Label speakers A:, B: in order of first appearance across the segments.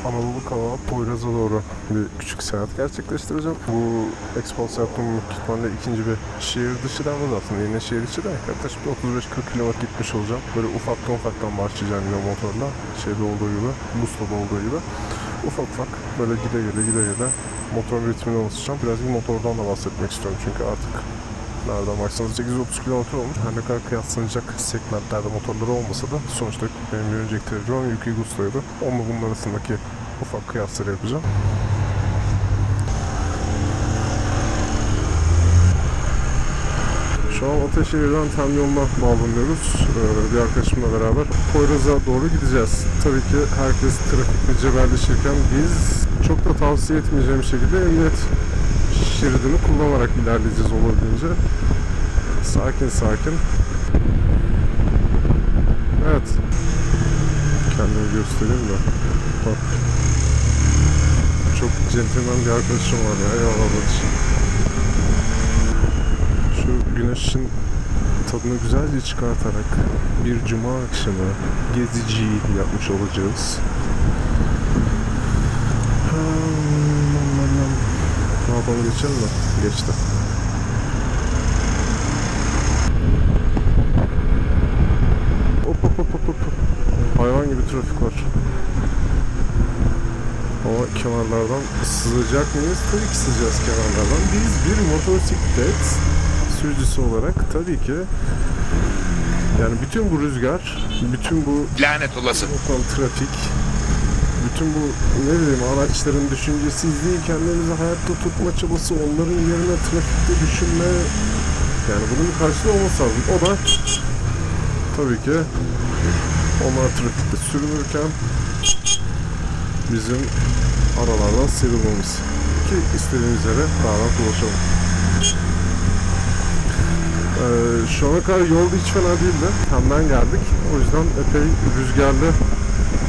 A: Anadolu Kava Poyraz'a doğru bir küçük seyahat gerçekleştireceğim. Bu Expulse yaptığım kütüphane ikinci bir şehir dışı denmez aslında. Yine şehir içi de yaklaşık 35-40 kilometre gitmiş olacağım. Böyle ufaktan başlayacağım yine motorla. Şeyde olduğu gibi, Busto'da olduğu gibi. Ufak böyle gide gele motorun ritmine alışacağım. Birazcık motordan da bahsetmek istiyorum çünkü artık nereden baksanız 830 km olmuş. Her ne kadar kıyaslanacak segmentlerde motorları olmasa da sonuçta benim bir önceki tecrübem Yuki Gusto'ydu. Onunla bunun arasındaki ufak kıyasları yapacağım. Şu an Ataşehir'den Tem yoluna bağlanıyoruz. Bir arkadaşımla beraber Poyraz'a doğru gideceğiz. Tabii ki herkes trafikle cebelleşirken biz çok da tavsiye etmeyeceğim şekilde emniyet şeridini kullanarak ilerleyeceğiz olabildiğince. Sakin. Evet. Kendimi göstereyim de. Bak. Çok centilmen bir arkadaşım var ya. Eyvallah Barış. Şu güneşin tadını güzelce çıkartarak bir cuma akşamı gezici yapmış olacağız. Ne yapalım, geçelim mi? Geçti. Hop. Hayvan gibi trafik var. Ama kenarlardan sızacak mıyız? Tabii ki sızacağız kenarlardan. Biz bir motosiklet sürücüsü olarak tabii ki yani bütün bu rüzgar, bütün bu
B: lanet olası
A: trafik, bütün bu ne bileyim araçların düşüncesizliği, kendimizi hayatta tutma çabası, onların yerine trafikte düşünme, yani bunun bir karşılığı olması lazım. O da tabii ki onlar trafikte sürünürken bizim aralardan sıyrılmamız ki istediğimiz yere daha rahat ulaşalım. Şu ana kadar yolda hiç fena değildi. Tem'den geldik. O yüzden epey rüzgarlı,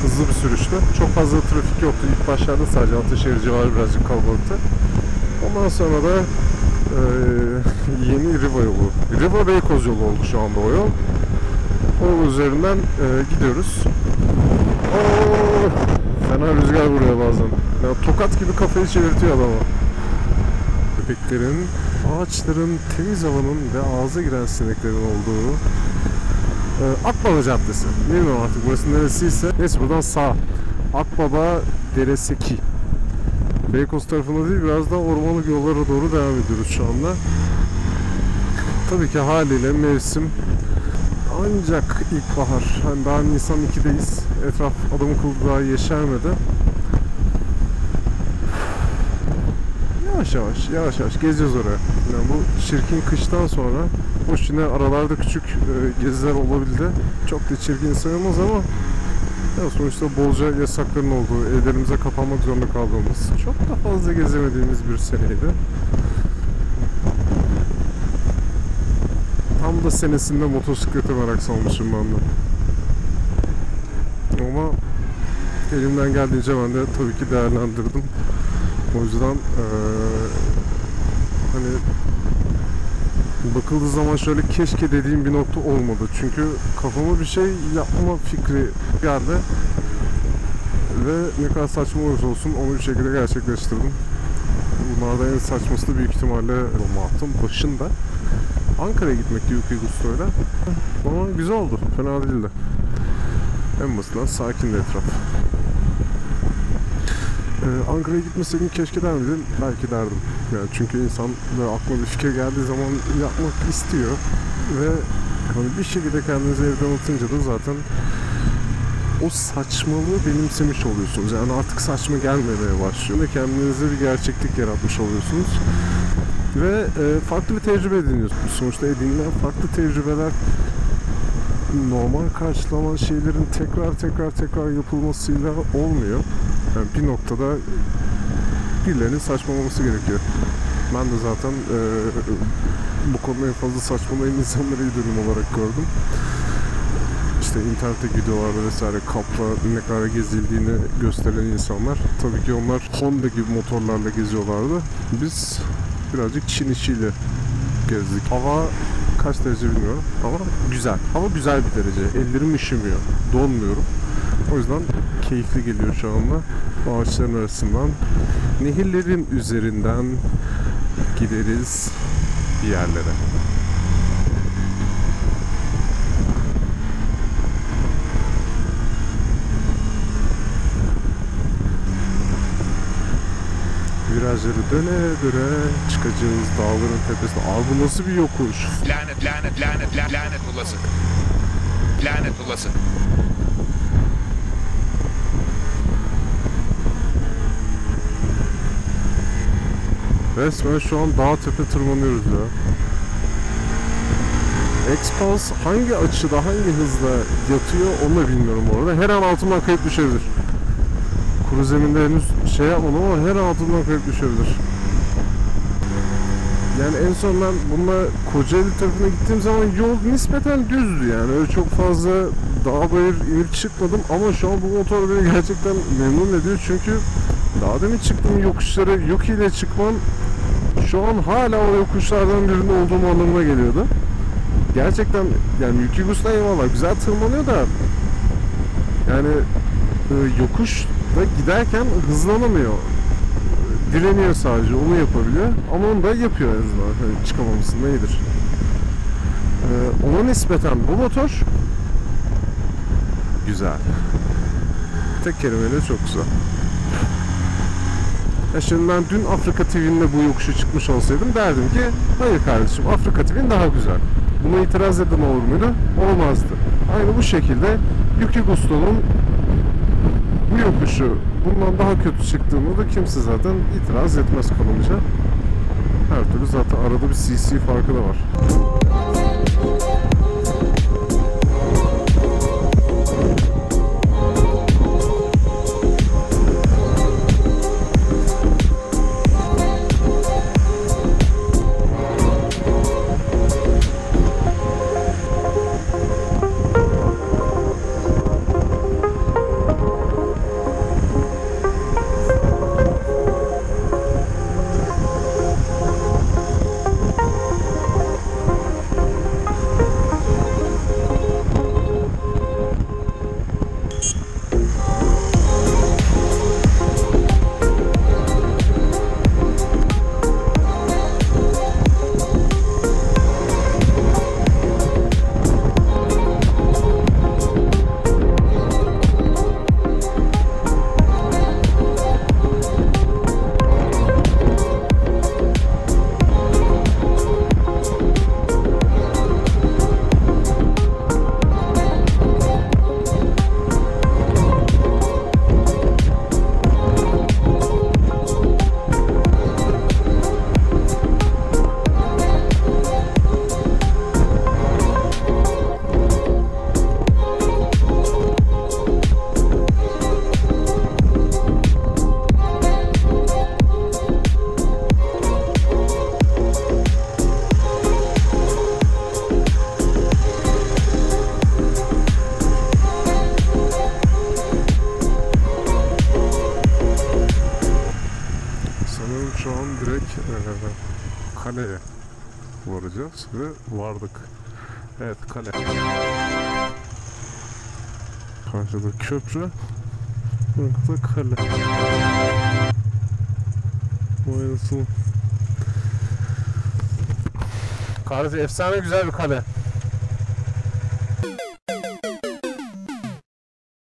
A: hızlı bir sürüştü. Çok fazla trafik yoktu. İlk başlarda sadece Ataşehir civarı birazcık kalabalıktı. Ondan sonra da yeni Riva yolu. Riva Beykoz yolu oldu şu anda o yol. O üzerinden gidiyoruz. Fena rüzgar vuruyor bazen. Ya, tokat gibi kafayı çevirtiyor adamı. Köpeklerin, ağaçların, temiz havanın ve ağza giren sineklerin olduğu Akbaba Caddesi. Bilmiyorum artık burası neresiyse. Neyse buradan sağ. Akbaba Dereseki. Beykoz tarafında değil, biraz daha ormanlık yollara doğru devam ediyoruz şu anda. Tabii ki haliyle mevsim ancak ilkbahar. Hani daha Nisan 2'deyiz. Etraf adam akıllı daha yeşermedi. Yavaş yavaş gezeceğiz oraya. Yani bu çirkin kıştan sonra hoş, yine aralarda küçük geziler olabildi. Çok da çirkin sayılmaz ama ya sonuçta bolca yasakların olduğu, evlerimize kapanmak zorunda kaldığımız, çok da fazla gezemediğimiz bir seneydi. Tam da senesinde motosiklete merak salmışım ben de. Ama elimden geldiğince ben de tabii ki değerlendirdim. O yüzden hani bakıldığı zaman şöyle keşke dediğim bir nokta olmadı. Çünkü kafama bir şey yapma fikri geldi. Ve ne kadar saçma olursa olsun onu bir şekilde gerçekleştirdim. Bunlardan en saçması da büyük ihtimalle Mart'ın başında Ankara'ya gitmekti Yuki Gusto'yla. Ama güzel oldu. Fena değildi. En basitinden sakindi etraf. Ankara'ya gitmeseydim keşke der miydim? Belki derdim. Yani çünkü insan böyle aklına bir fikir geldiği zaman yapmak istiyor ve hani bir şekilde kendinizi evden atınca da zaten o saçmalığı benimsemiş oluyorsunuz. Yani artık saçma gelmemeye başlıyor ve kendinize bir gerçeklik yaratmış oluyorsunuz ve farklı bir tecrübe ediniyorsunuz. Sonuçta edinilen farklı tecrübeler normal karşılanan şeylerin tekrar yapılmasıyla olmuyor. Yani bir noktada birilerinin saçmalaması gerekiyor. Ben de zaten bu konuda en fazla saçmalayan insanları iyi dönüm olarak gördüm. İşte internetteki videolarda vesaire kampla ne kadar gezildiğini gösteren insanlar. Tabii ki onlar Honda gibi motorlarla geziyorlardı. Biz birazcık Çin işiyle gezdik. Hava kaç derece bilmiyorum ama güzel. Hava güzel bir derece. Ellerim üşümüyor. Donmuyorum. O yüzden keyifli geliyor şu anda. Ağaçların arasından, nehirlerin üzerinden gideriz bir yerlere. Virajları döne döne çıkacağız dağların tepesine. Abi bu nasıl bir yokuş?
B: Lanet, lanet, lanet, lanet olası. Lanet olası.
A: Resmen şu an dağ tepe tırmanıyoruz ya. X-Pulse hangi açıda, hangi hızla yatıyor onu da bilmiyorum orada. Her an altından kayıp düşebilir. Kuru zeminde henüz şey yapmadım ama her an altından kayıp düşebilir. Yani en son ben bununla Kocaeli tarafına gittiğim zaman yol nispeten düzdü yani. Öyle çok fazla dağ bayır inip çıkmadım ama şu an bu motor beni gerçekten memnun ediyor çünkü daha demin çıktığım yokuşları Yuki ile çıkmam şu an hala o yokuşlardan birinde olduğum anlamına geliyordu. Gerçekten yani Yuki Gus'ta eyvallah güzel tırmanıyor da yani yokuşta giderken hızlanamıyor. Direniyor sadece, onu yapabiliyor ama onu da yapıyor en azından. Yani çıkamamışsın iyidir. Ona nispeten bu motor güzel. Tek kelimeyle çok güzel. Şimdi ben dün Afrika TV'nin bu yokuşu çıkmış olsaydım derdim ki hayır kardeşim Afrika TV'nin daha güzel. Buna itiraz eden olur muydu? Olmazdı. Aynı bu şekilde Yuki Gusto'nun bu yokuşu bundan daha kötü çıktığında da kimse zaten itiraz etmez kanımca. Her türlü zaten arada bir CC farkı da var. Kaleye varacağız ve vardık. Evet, kale. Karşıda köprü, burada kale. Vay nasıl? Karşı efsane güzel bir kale.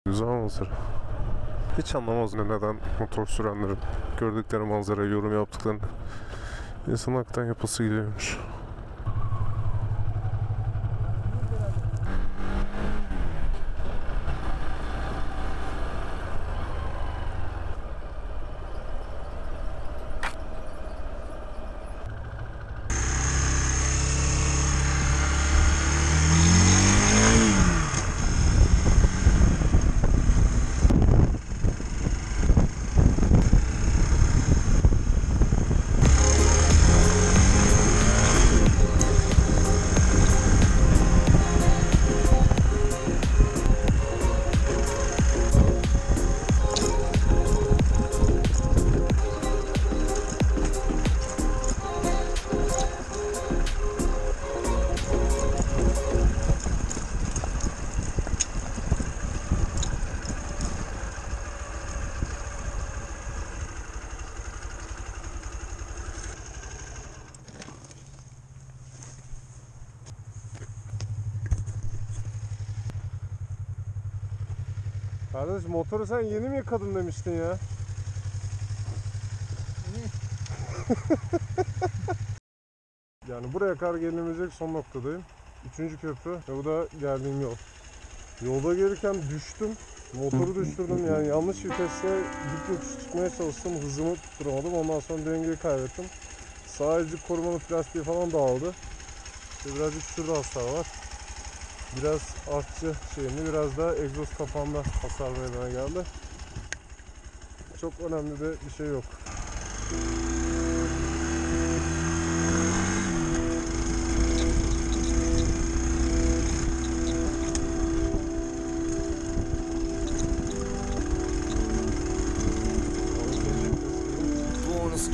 A: Güzel manzara. Hiç anlamaz neden motor sürenlerin gördükleri manzaraya yorum yaptıklarını. İnsan hakikaten yapısı gidiyormuş. Kardeş motoru sen yeni mi yıkadın demiştin ya? Yani buraya kadar gelinemeyecek son noktadayım. 3. köprü ve bu da geldiğim yol. Yolda gelirken düştüm. Motoru düşürdüm, yani yanlış vitesle dik yokuş çıkmaya çalıştım. Hızımı tutturamadım. Ondan sonra dengeyi kaybettim. Sadece korumalı plastiği falan dağıldı. İşte birazcık şurada hasar var. Biraz artçı şeyinde, biraz da egzoz kapağında hasar meydana geldi. Çok önemli de bir şey yok.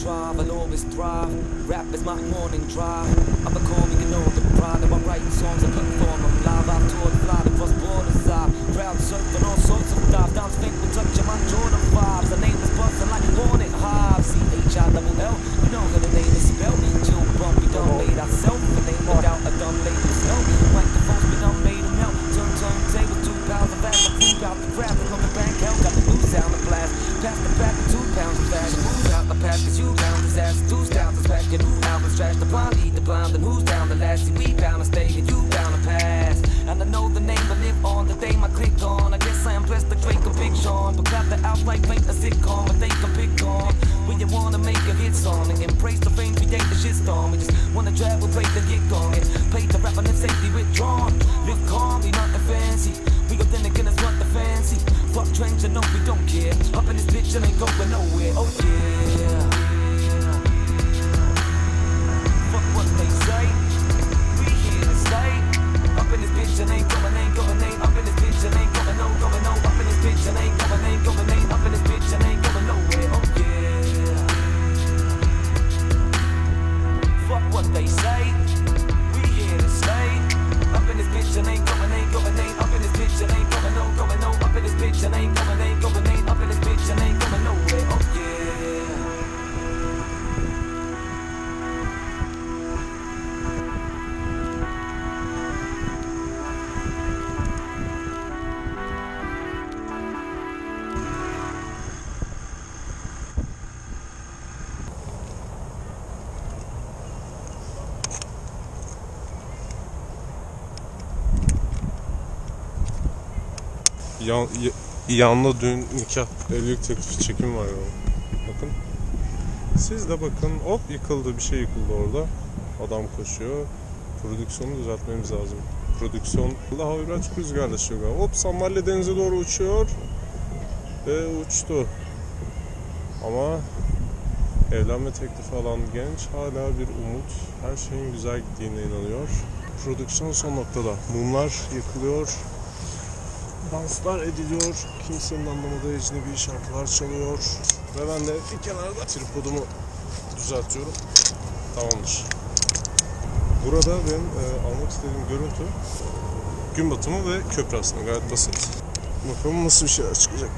C: Strive, I'll always thrive. Rap is my morning drive. I become, you know, the pride of my writing songs. I perform them live. I've toured, fly across borders. I've crowd surfing all sorts of dives. Down think we touch my Jordan vibes. The name is busting like hornet hives. C-H-I-L-L. You know how the name is spelled. Chill bump, we done made ourselves. The name without a dumb label's help. Microphones, we done made them melt. Turntable, 2 pounds of ass. I move out the crap. From the bank hell, got the new sound of blast. Pass the back of 2 pounds of fast. Move out the path, cause you bound his ass. 2 styles is back, your new album's trash. The blind lead the blind, and who's down the last? See, we bound to stay, and you bound to pass. And I know the name, but live on the day my click on. I guess I am blessed to Drake and Big Sean. But got the outright paint a sitcom, but they can pick on. When you wanna make a hit song and embrace the fame, create the shit storm. We just wanna travel, break the get gone. It's paid to rap and then safety withdrawn. Live calm, we nothing fancy. We go then again, it's what the fancy. Fuck trends, you know we don't care. Up in this bitch and ain't going nowhere. Oh yeah. Fuck what they say. We here to stay. Up in this bitch and ain't going, ain't going, ain't. Up in this bitch and ain't going, no, going, no. Up in this bitch and ain't going, ain't going, ain't. Up in this bitch and ain't going nowhere. Oh yeah. Fuck what they say. We here to stay. Up in this bitch and ain't going, ain't going, ain't. Up in this bitch and ain't going, no, going, no. Up in this bitch and ain't going, ain't going, ain't. Up in this bitch and ain't going nowhere. Oh yeah.
A: Yanında dün nikah, evlilik teklifi çekimi var ya. Bakın. Siz de bakın, hop yıkıldı, bir şey yıkıldı orada. Adam koşuyor. Prodüksiyonu düzeltmemiz lazım. Prodüksiyon hava biraz rüzgarlaşıyor galiba. Hop sandalye denize doğru uçuyor. Ve uçtu. Ama evlenme teklifi alan genç hala bir umut. Her şeyin güzel gittiğine inanıyor. Prodüksiyon son noktada. Mumlar yakılıyor. Danslar ediliyor, kimsenin anlamadığı ecnebi şarkılar çalıyor ve ben de bir kenarda tripodumu düzeltiyorum. Tamamdır. Burada benim almak istediğim görüntü gün batımı ve köprü aslında, gayet basit. Bakalım nasıl bir şeyler çıkacak.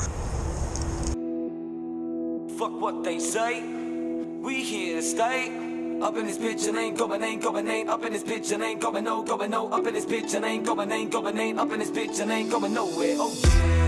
C: Fuck what they say. We here to stay. Up in this bitch and ain't going, ain't going, ain't. Up in this bitch and ain't going, no, going, no. Up in this bitch and ain't going, ain't going, ain't. Up in this bitch and ain't going nowhere. Oh yeah.